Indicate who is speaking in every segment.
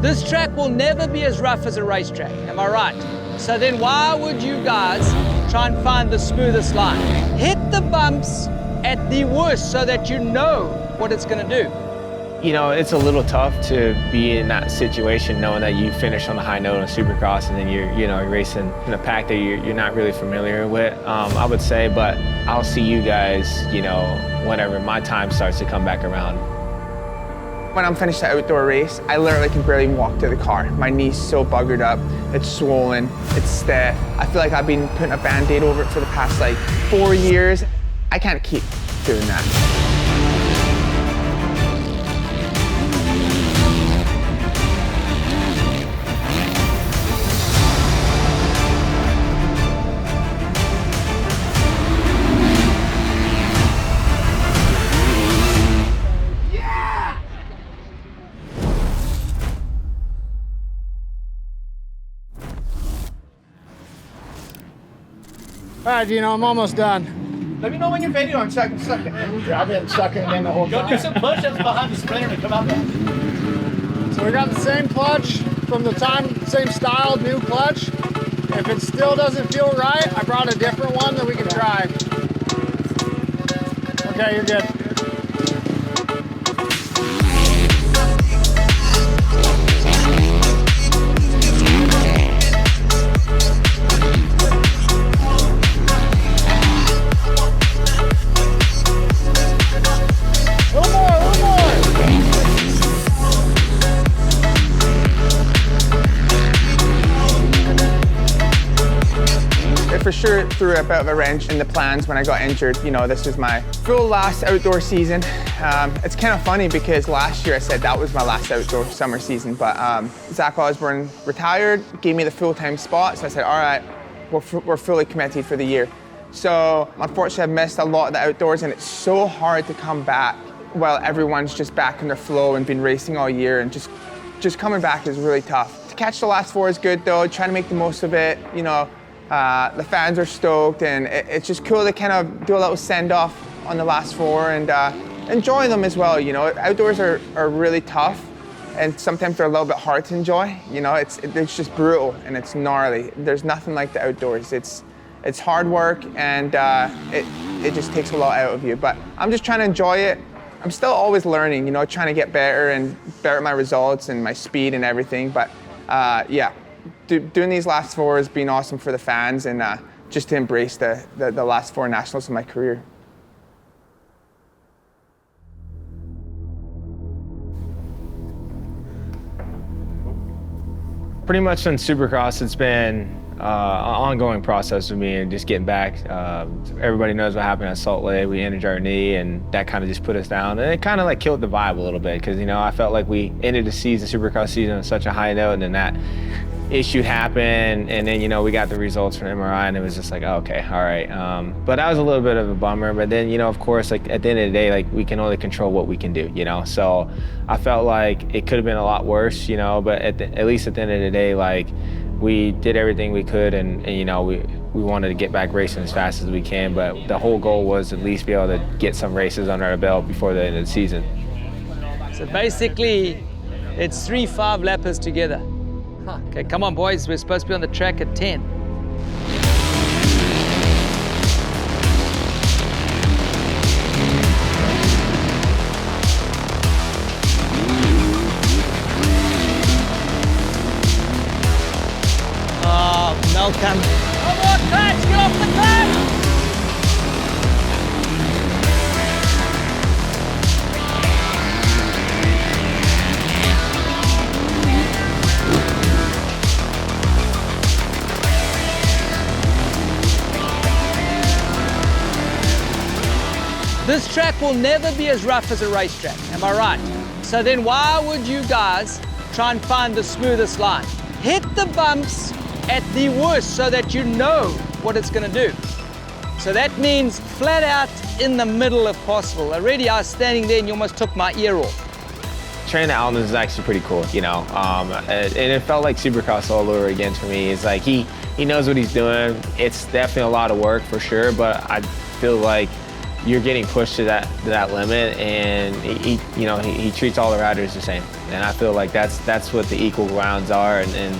Speaker 1: This track will never be as rough as a racetrack, am I right? So then why would you guys try and find the smoothest line? Hit the bumps at the worst so that you know what it's gonna do.
Speaker 2: You know, it's a little tough to be in that situation knowing that you finish on a high note on Supercross and then you're racing in a pack that you're not really familiar with, I would say, but I'll see you guys, whenever my time starts to come back around.
Speaker 3: When I'm finished the outdoor race, I literally can barely walk to the car. My knee's so buggered up, it's swollen, it's stiff. I feel like I've been putting a Band-Aid over it for the past 4 years. I can't keep doing that.
Speaker 4: All right, Gino, I'm almost done.
Speaker 3: Let me know when you're ready on so I can suck it in.
Speaker 4: I've been sucking it in the whole time.
Speaker 5: Go do some push-ups behind the sprinter to come out there.
Speaker 4: So we got the same clutch from the time, same style, new clutch. If it still doesn't feel right, I brought a different one that we can try. Okay, you're good.
Speaker 3: For sure threw a bit of a wrench in the plans when I got injured. This was my full last outdoor season. It's kind of funny because last year I said that was my last outdoor summer season, but Zach Osborne retired, gave me the full-time spot, so I said, all right, we're fully committed for the year. So unfortunately I've missed a lot of the outdoors and it's so hard to come back while everyone's just back in their flow and been racing all year, and just coming back is really tough. To catch the last four is good though, trying to make the most of it, the fans are stoked, and it's just cool to kind of do a little send-off on the last four and enjoy them as well. Outdoors are really tough, and sometimes they're a little bit hard to enjoy. It's just brutal and it's gnarly. There's nothing like the outdoors. It's hard work, and it just takes a lot out of you. But I'm just trying to enjoy it. I'm still always learning, trying to get better and better at my results and my speed and everything. But yeah. Doing these last four has been awesome for the fans, and just to embrace the last four nationals of my career.
Speaker 2: Pretty much since Supercross, it's been an ongoing process with me and just getting back. Everybody knows what happened at Salt Lake. We injured our knee, and that kind of just put us down. And it kind of killed the vibe a little bit because, I felt like we ended the Supercross season on such a high note, and then that issue happened, and then we got the results from MRI, and it was just like, oh, okay, all right. But that was a little bit of a bummer. But then of course, at the end of the day, we can only control what we can do, So I felt like it could have been a lot worse, but at least at the end of the day, we did everything we could, and we wanted to get back racing as fast as we can. But the whole goal was at least be able to get some races under our belt before the end of the season.
Speaker 1: So basically, it's 3 5-lappers together. Okay, come on, boys. We're supposed to be on the track at 10. Oh, Malcolm. One more clutch, get off the clutch! This track will never be as rough as a racetrack, am I right? So then why would you guys try and find the smoothest line? Hit the bumps at the worst so that you know what it's gonna do. So that means flat out in the middle if possible. Already I was standing there and you almost took my ear off.
Speaker 2: Training at Alden is actually pretty cool, and it felt like Supercross all over again for me. It's like he knows what he's doing. It's definitely a lot of work for sure, but I feel like you're getting pushed to that limit, and he treats all the riders the same. And I feel like that's what the equal grounds are, and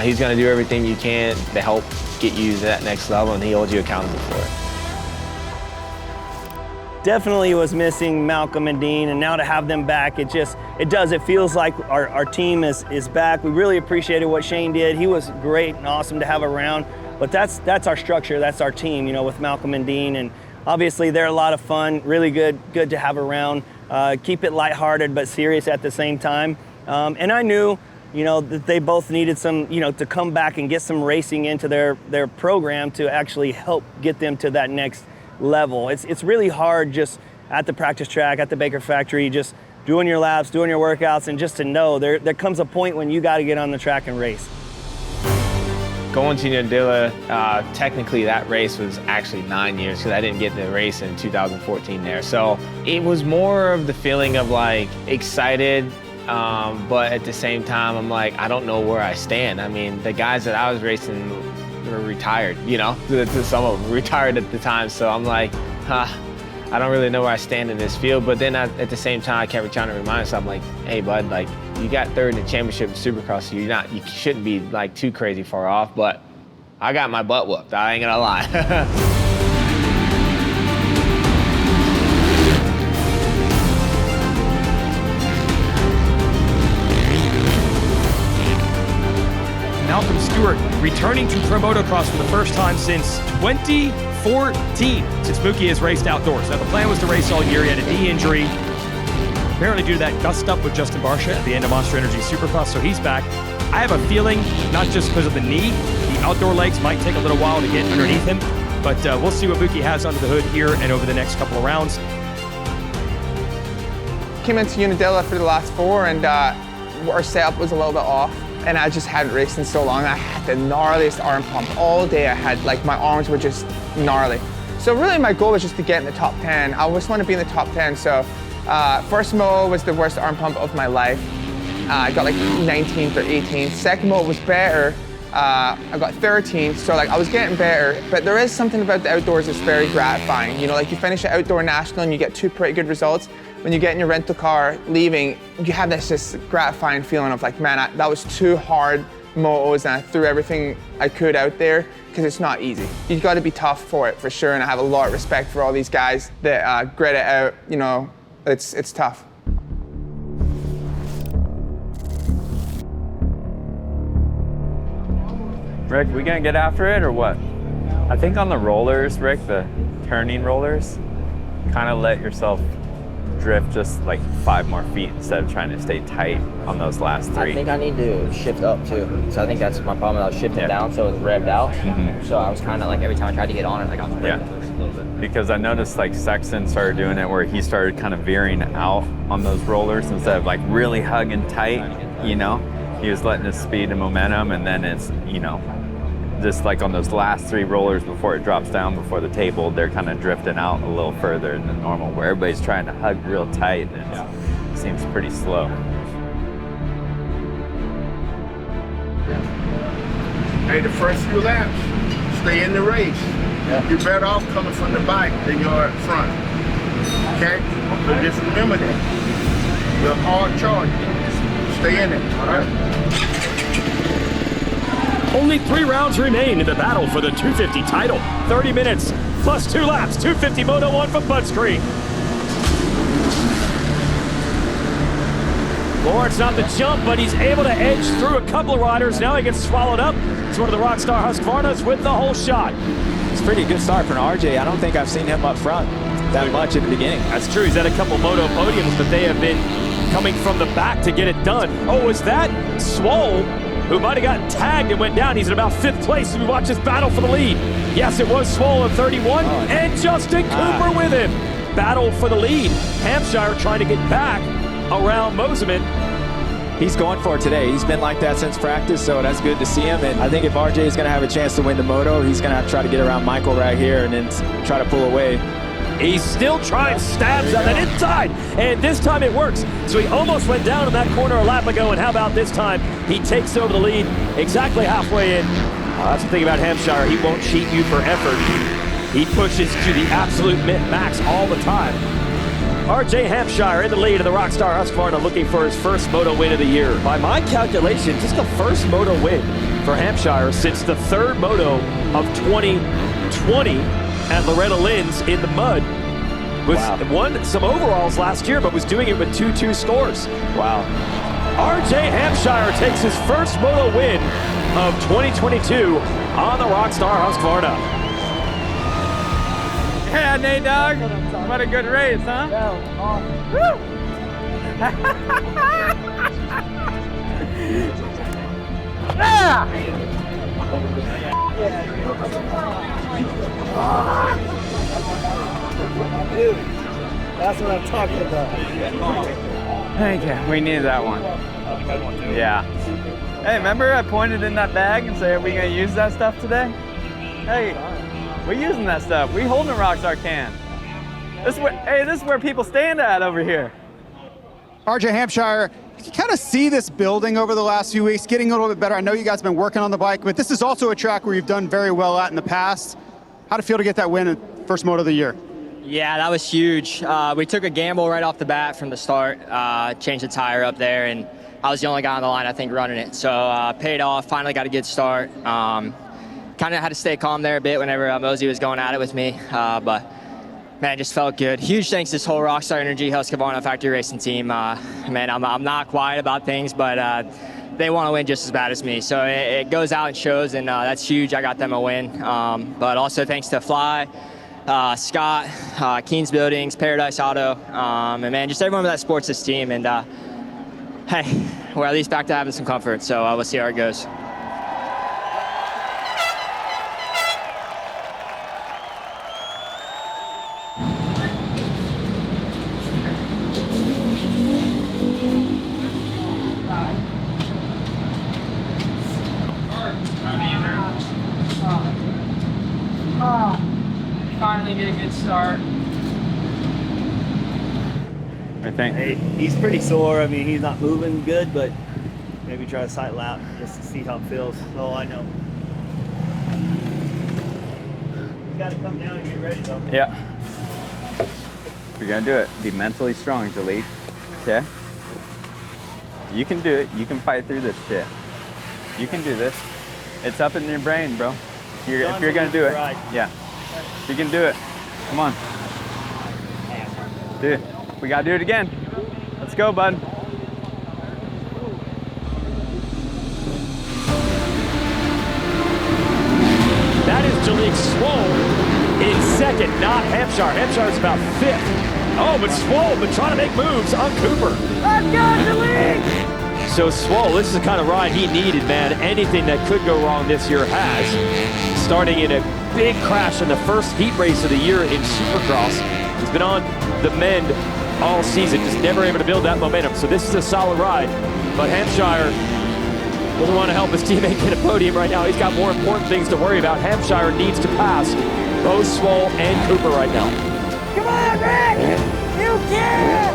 Speaker 2: he's going to do everything you can to help get you to that next level, and he holds you accountable for it.
Speaker 6: Definitely was missing Malcolm and Dean, and now to have them back, it feels like our team is back. We really appreciated what Shane did. He was great and awesome to have around, but that's our structure, that's our team, with Malcolm and Dean, and obviously they're a lot of fun, really good to have around. Keep it lighthearted but serious at the same time. And I knew, that they both needed some, to come back and get some racing into their program to actually help get them to that next level. It's really hard just at the practice track, at the Baker factory, just doing your laps, doing your workouts, and just to know there comes a point when you got to get on the track and race.
Speaker 2: Going to Unadilla, technically that race was actually 9 years because I didn't get the race in 2014 there. So it was more of the feeling of like excited, but at the same time, I'm like, I don't know where I stand. I mean, the guys that I was racing were retired, some of them retired at the time. So I'm like, I don't really know where I stand in this field. But then at the same time, I kept trying to remind myself, like, hey, bud, like, you got third in the championship Supercross, so you shouldn't be like too crazy far off. But I got my butt whooped, I ain't gonna lie.
Speaker 7: Malcolm Stewart returning to Pro Motocross for the first time since 2014, since Mookie has raced outdoors. Now, the plan was to race all year. He had a knee injury, apparently due to that dust-up with Justin Barcia at the end of Monster Energy Supercross, so he's back. I have a feeling, not just because of the knee, the outdoor legs might take a little while to get underneath him, but we'll see what Mookie has under the hood here and over the next couple of rounds.
Speaker 3: Came into Unadilla for the last 4, and our setup was a little bit off. And I just hadn't raced in so long. I had the gnarliest arm pump all day. I had, like, my arms were just gnarly. So really my goal was just to get in the top 10. I always want to be in the top 10. So first moto was the worst arm pump of my life. I got like 19th or 18th. Second moto was better. I got 13th, so like I was getting better. But there is something about the outdoors that's very gratifying. Like you finish an outdoor national and you get 2 pretty good results. When you get in your rental car leaving, you have this just gratifying feeling of like, man, that was 2 hard motos and I threw everything I could out there, because it's not easy. You've got to be tough for it, for sure, and I have a lot of respect for all these guys that grit it out. It's tough.
Speaker 8: Rick, we gonna get after it or what? I think on the rollers, Rick, the turning rollers, kind of let yourself drift just like 5 more feet instead of trying to stay tight on those last 3.
Speaker 9: I think I need to shift up too. So I think that's my problem. I was shifting down, so it was revved out. So I was kind of like, every time I tried to get on it, like I was a little bit.
Speaker 8: Because I noticed like Sexton started doing it where he started kind of veering out on those rollers instead of like really hugging tight, He was letting his speed and momentum, and then it's, just like on those last 3 rollers before it drops down before the table, they're kind of drifting out a little further than normal, where everybody's trying to hug real tight, and it seems pretty slow.
Speaker 10: Hey, the first few laps, stay in the race. You're better off coming from the back than you're up front. Okay? But just remember that. You're a hard charge. Stay in it, all right?
Speaker 7: Only 3 rounds remain in the battle for the 250 title. 30 minutes plus 2 laps. 250 Moto 1 from Bud Screen. Lawrence not the jump, but he's able to edge through a couple of riders. Now he gets swallowed up. It's one of the Rockstar Husqvarnas with the whole shot.
Speaker 11: It's a pretty good start for an RJ. I don't think I've seen him up front that much at the beginning.
Speaker 7: That's true. He's had a couple Moto podiums, but they have been coming from the back to get it done. Oh, is that Swole, who might have gotten tagged and went down? He's in about 5th place as we watch this battle for the lead. Yes, it was Swole at 31, and Justin Cooper with him. Battle for the lead. Hampshire trying to get back around Moseman.
Speaker 11: He's going for it today. He's been like that since practice, so that's good to see him. And I think if RJ is going to have a chance to win the moto, he's going to have to try to get around Michael right here and then try to pull away.
Speaker 7: He's still trying, stabs on that inside, and this time it works. So he almost went down in that corner a lap ago, and how about this time? He takes over the lead exactly halfway in. That's the thing about Hampshire. He won't cheat you for effort.
Speaker 12: He pushes to the absolute max all the time. RJ Hampshire in the lead of the Rockstar Husqvarna, looking for his first moto win of the year. By my calculation, just the first moto win for Hampshire since the third moto of 2020 at Loretta Lynn's in the mud. Won some overalls last year, but was doing it with 2-2 scores. Wow. RJ Hampshire takes his first moto win of 2022 on the Rockstar Husqvarna.
Speaker 8: Yeah, Nate Dog. What a good race, huh? Woo!
Speaker 6: Dude, that's what I'm talking about.
Speaker 8: Thank you. We needed that one. Yeah. Hey, remember I pointed in that bag and said, are we going to use that stuff today? Hey, we're using that stuff. We holding a Rockstar can. This is where people stand at over here.
Speaker 13: RJ Hampshire, you can kind of see this building over the last few weeks, getting a little bit better. I know you guys have been working on the bike, but this is also a track where you've done very well at in the past. How'd it feel to get that win in first moto of the year?
Speaker 9: Yeah, that was huge. We took a gamble right off the bat from the start, changed the tire up there, and I was the only guy on the line, I think, running it. So paid off, finally got a good start. Kind of had to stay calm there a bit whenever Mosey was going at it with me, but man, it just felt good. Huge thanks to this whole Rockstar Energy Husqvarna factory racing team. Man, I'm not quiet about things, but they want to win just as bad as me. So it goes out and shows, and that's huge. I got them a win. But also thanks to Fly, Scott, Keen's Buildings, Paradise Auto, and man, just everyone that supports this team. And hey, we're at least back to having some comfort, so we'll see how it goes.
Speaker 1: Finally get a good start.
Speaker 8: I think.
Speaker 6: Hey, he's pretty sore. I mean, he's not moving good, but maybe try to cycle out just to see how it feels. That's all I know. You got to come down and get ready, though.
Speaker 8: Yeah. You're going to do it. Be mentally strong, Jaleel. Okay? You can do it. You can fight through this shit. You can do this. It's up in your brain, bro. If you're going to do it. Yeah. You can do it. Come on. Dude, we got to do it again. Let's go, bud.
Speaker 12: That is Jaleel Swoll in second, not Hampshire. Hampshire's about fifth. Oh, but Swoll been trying to make moves on Cooper.
Speaker 1: Let's go, Jaleel!
Speaker 12: So Swoll, this is the kind of ride he needed, man. Anything that could go wrong this year has. Starting in a big crash in the first heat race of the year in Supercross. He's been on the mend all season, just never able to build that momentum. So this is a solid ride, but Hampshire doesn't want to help his teammate get a podium right now. He's got more important things to worry about. Hampshire needs to pass both Swoll and Cooper right now.
Speaker 1: Come on, Rick! You can!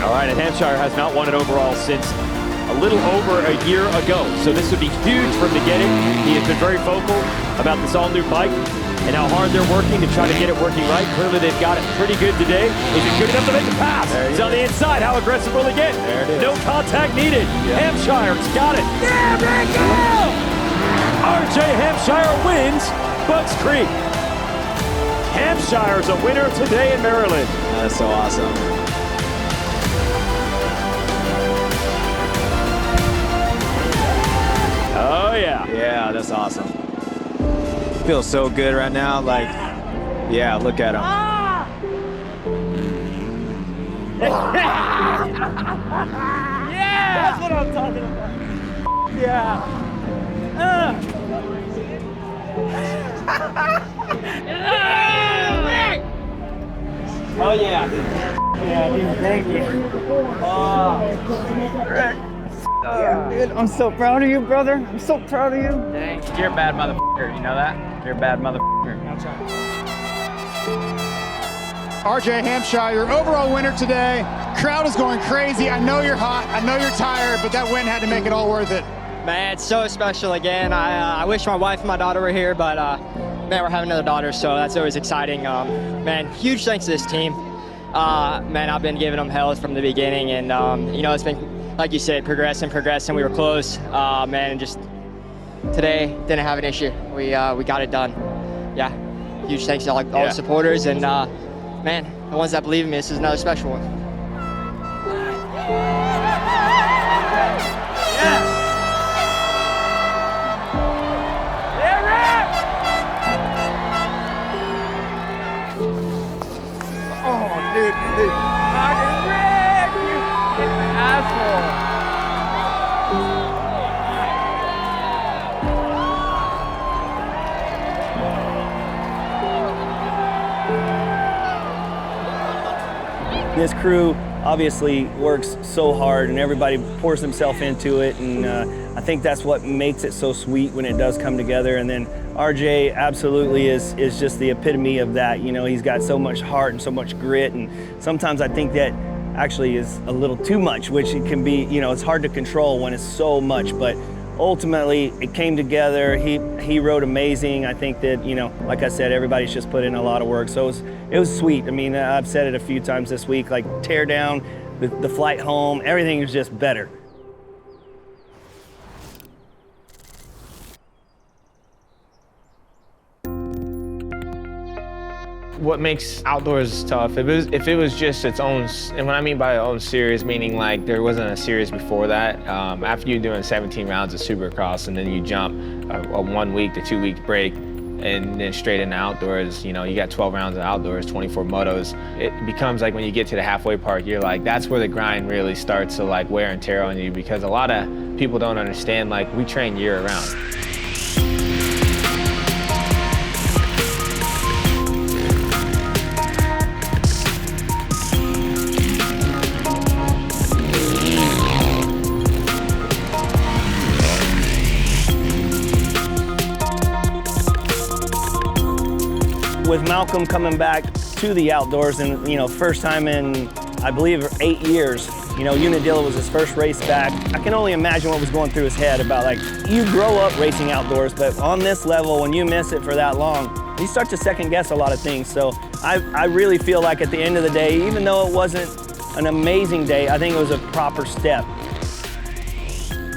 Speaker 12: All right, and Hampshire has not won an overall since a little over a year ago. So this would be huge for him to get it. He has been very vocal about this all-new bike and how hard they're working to try to get it working right. Clearly they've got it pretty good today. Is it good enough to make the pass? He's on the inside. How aggressive will he get?
Speaker 8: There it is.
Speaker 12: No contact needed. Yeah. Hampshire's got it.
Speaker 1: Yeah, Rick, go!
Speaker 12: RJ Hampshire wins Bucks Creek. Hampshire's a winner today in Maryland.
Speaker 11: That's so awesome.
Speaker 12: Oh, yeah.
Speaker 11: Yeah, that's awesome. Feels so good right now. Like, yeah, look at him.
Speaker 1: Yeah!
Speaker 6: That's what I'm talking about.
Speaker 1: Yeah!
Speaker 6: Oh, yeah. Yeah, dude, thank you.
Speaker 8: Rick.
Speaker 6: Yeah, dude, I'm so proud of you, brother. I'm so proud of you.
Speaker 8: Thanks. You're a bad motherfucker. You know that? You're a bad motherfucker.
Speaker 13: RJ Hampshire, your overall winner today. Crowd is going crazy. I know you're hot. I know you're tired, but that win had to make it all worth it.
Speaker 9: Man, it's so special again. I wish my wife and my daughter were here, but man, we're having another daughter, so that's always exciting. Man, huge thanks to this team. Man, I've been giving them hell from the beginning, and you know, it's been, like you said, progressing. We were close, man, and just today didn't have an issue. We got it done. Yeah, huge thanks to all the supporters, and man, the ones that believe in me. This is another special one.
Speaker 3: Dude, fucking Rick, you asshole.
Speaker 6: This crew obviously works so hard, and everybody pours themselves into it, and I think that's what makes it so sweet when it does come together. And then RJ absolutely is just the epitome of that. You know, he's got so much heart and so much grit, and sometimes I think that actually is a little too much, which it can be, you know, it's hard to control when it's so much, but ultimately it came together. He rode amazing. I think that, you know, like I said, everybody's just put in a lot of work, so it was sweet. I mean, I've said it a few times this week, like tear down, the flight home, everything is just better.
Speaker 2: What makes outdoors tough, if it was just its own, and what I mean by own series, meaning like there wasn't a series before that, after you're doing 17 rounds of Supercross and then you jump a 1 week to 2 week break and then straight into outdoors, you know, you got 12 rounds of outdoors, 24 motos. It becomes like when you get to the halfway part, you're like, that's where the grind really starts to like wear and tear on you, because a lot of people don't understand, like we train year round.
Speaker 6: With Malcolm coming back to the outdoors, and you know, first time in, I believe, 8 years, you know, Unadilla was his first race back. I can only imagine what was going through his head about, like, you grow up racing outdoors, but on this level, when you miss it for that long, you start to second guess a lot of things. So I really feel like at the end of the day, even though it wasn't an amazing day, I think it was a proper step.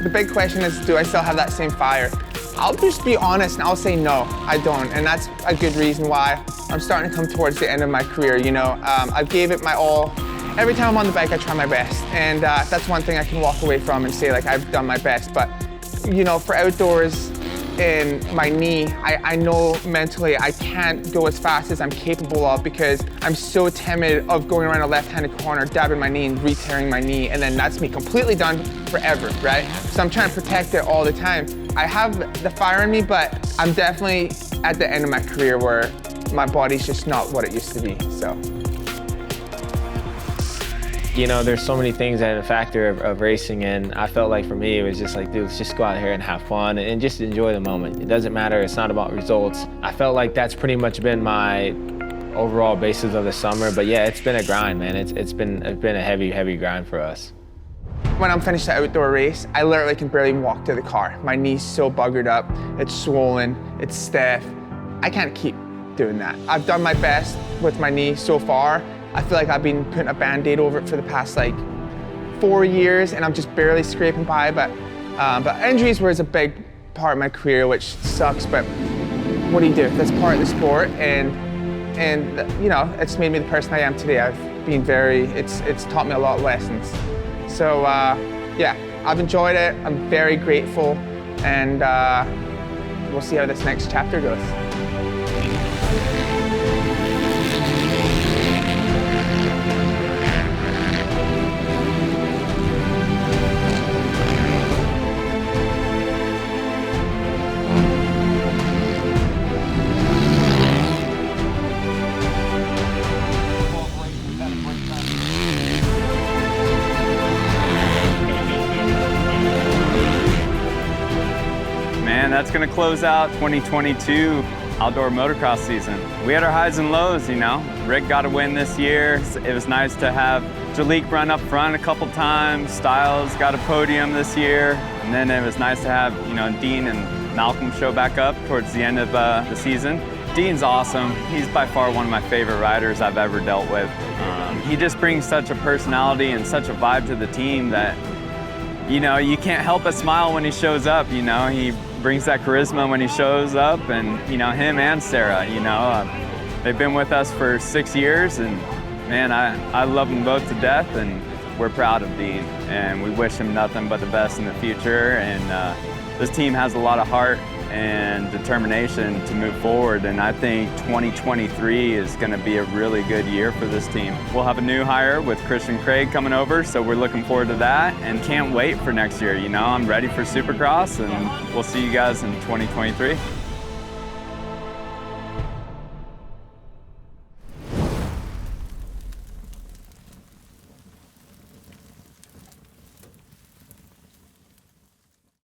Speaker 3: The big question is, do I still have that same fire? I'll just be honest and I'll say no, I don't. And that's a good reason why I'm starting to come towards the end of my career, you know. I gave it my all. Every time I'm on the bike, I try my best. And that's one thing I can walk away from and say, like, I've done my best. But, you know, for outdoors and my knee, I know mentally I can't go as fast as I'm capable of, because I'm so timid of going around a left-handed corner, dabbing my knee and re-tearing my knee, and then that's me completely done forever, right? So I'm trying to protect it all the time. I have the fire in me, but I'm definitely at the end of my career where my body's just not what it used to be, so.
Speaker 2: You know, there's so many things that are a factor of racing, and I felt like for me, it was just like, dude, let's just go out here and have fun and just enjoy the moment. It doesn't matter, it's not about results. I felt like that's pretty much been my overall basis of the summer, but yeah, it's been a grind, man. It's been a heavy grind for us.
Speaker 3: When I'm finished the outdoor race, I literally can barely even walk to the car. My knee's so buggered up, it's swollen, it's stiff. I can't keep doing that. I've done my best with my knee so far. I feel like I've been putting a Band-Aid over it for the past like 4 years, and I'm just barely scraping by, but injuries was a big part of my career, which sucks, but what do you do? That's part of the sport, and you know, it's made me the person I am today. I've been it's taught me a lot of lessons. So yeah, I've enjoyed it. I'm very grateful, and we'll see how this next chapter goes.
Speaker 8: That's going to close out 2022 outdoor motocross season. We had our highs and lows, you know. Rick got a win this year. It was nice to have Jalik run up front a couple times. Styles got a podium this year. And then it was nice to have, you know, Dean and Malcolm show back up towards the end of the season. Dean's awesome. He's by far one of my favorite riders I've ever dealt with. He just brings such a personality and such a vibe to the team that, you know, you can't help but smile when he shows up. You know, he brings that charisma when he shows up, and, you know, him and Sarah, you know, they've been with us for 6 years, and man, I love them both to death, and we're proud of Dean, and we wish him nothing but the best in the future. And this team has a lot of heart and determination to move forward, and I think 2023 is going to be a really good year for this team. We'll have a new hire with Christian Craig coming over, so we're looking forward to that and can't wait for next year. You know, I'm ready for Supercross, and we'll see you guys in 2023.